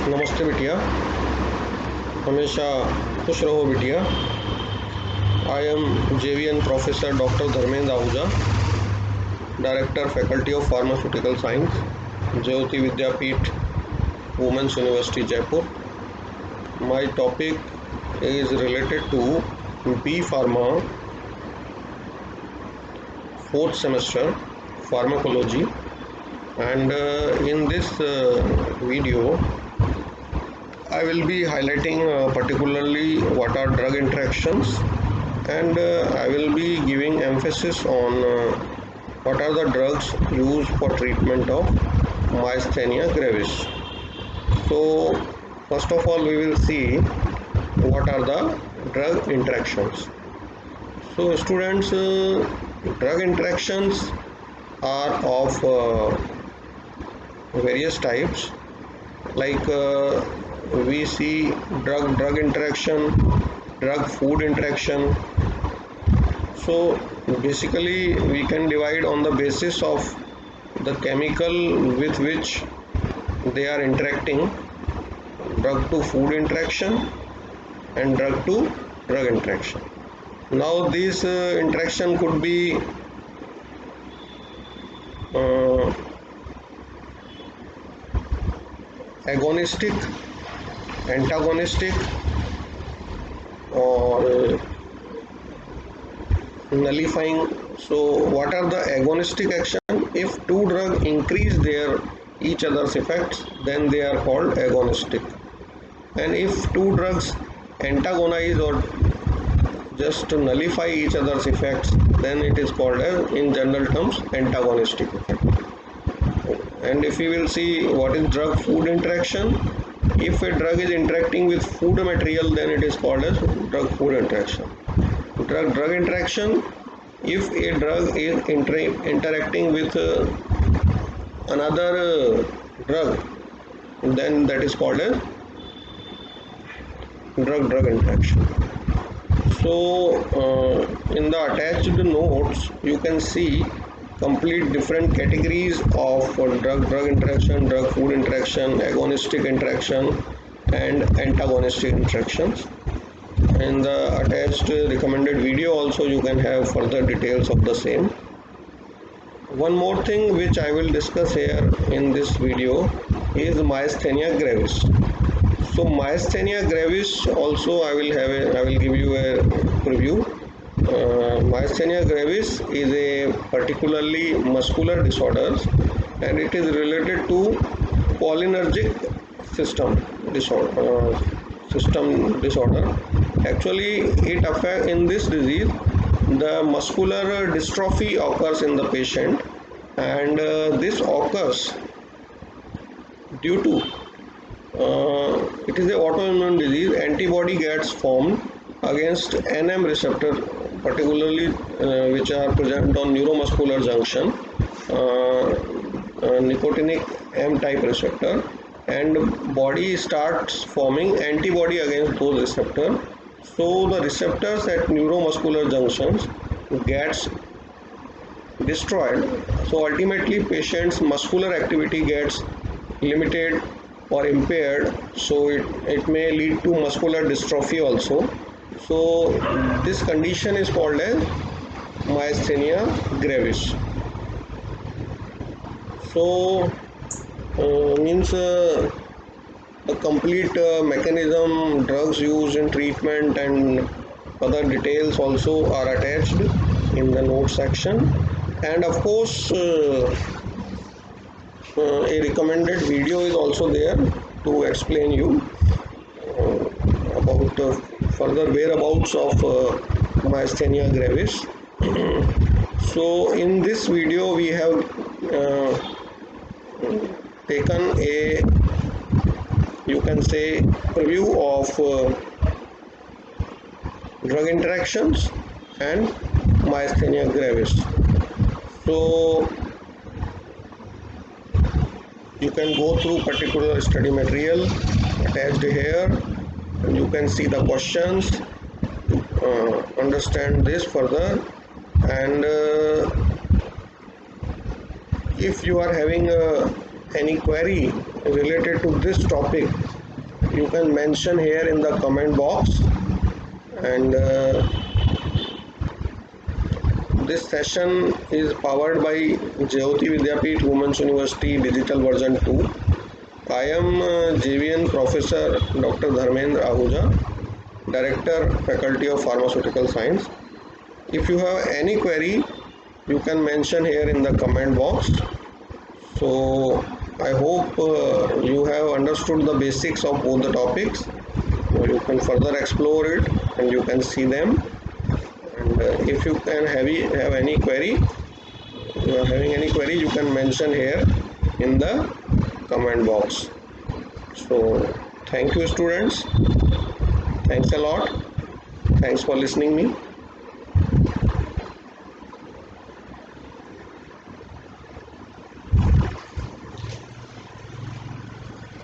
नमस्ते बिटिया, हमेशा खुश रहो बिटिया। I am JVN professor doctor Dharmendra Ahuja, director faculty of pharmaceutical science, Jyoti Vidyapeeth, women's university Jaipur. My topic is related to B Pharma 4th semester pharmacology, and in this video I will be highlighting particularly what are drug interactions, and I will be giving emphasis on what are the drugs used for treatment of myasthenia gravis. So first of all we will see what are the drug interactions. So students, drug interactions are of various types, like we see drug interaction, drug food interaction. So basically we can divide on the basis of the chemical with which they are interacting: drug to food interaction and drug to drug interaction. Now this interaction could be agonistic, antagonistic, or nullifying. So what are the agonistic action? If two drugs increase their each other's effects, then they are called agonistic. And if two drugs antagonize or just to nullify each other's effects, then it is called as, in general terms, antagonistic effect. And if you will see what is drug food interaction, if a drug is interacting with food material, then it is called as drug food interaction. Drug interaction, if a drug is interacting with another drug, then that is called as drug interaction. So in the attached notes you can see complete different categories of drug interaction, drug food interaction, agonistic interaction, and antagonistic interactions. In the attached recommended video also you can have further details of the same. One more thing which I will discuss here in this video is myasthenia gravis. So myasthenia gravis also I will give you a preview. Myasthenia gravis is a particularly muscular disorder, and it is related to cholinergic system disorder. Actually, it affects, in this disease, the muscular dystrophy occurs in the patient, and this occurs due to it is an autoimmune disease. Antibody gets formed against NM receptor, particularly which are present on neuromuscular junction, nicotinic M type receptor, and body starts forming antibody against those receptors. So the receptors at neuromuscular junctions gets destroyed. So ultimately patient's muscular activity gets limited or impaired, so it may lead to muscular dystrophy also. So this condition is called as myasthenia gravis. So means a complete mechanism, drugs used in treatment, and other details also are attached in the note section. And of course a recommended video is also there to explain you about further whereabouts of myasthenia gravis. So in this video we have taken a, you can say, preview of drug interactions and myasthenia gravis. So you can go through particular study material attached here, and you can see the questions to understand this further. And if you are having any query related to this topic, you can mention here in the comment box. And this session is powered by Jyoti Vidyapeeth Women's University Digital Version 2. I am JVN Professor Dr. Dharmendra Ahuja, Director, Faculty of Pharmaceutical Science. If you have any query, you can mention here in the comment box. So I hope you have understood the basics of both the topics. You can further explore it and you can see them. And if you can have any query, you are having any query, you can mention here in the comment box. So thank you, students. Thanks a lot. Thanks for listening me.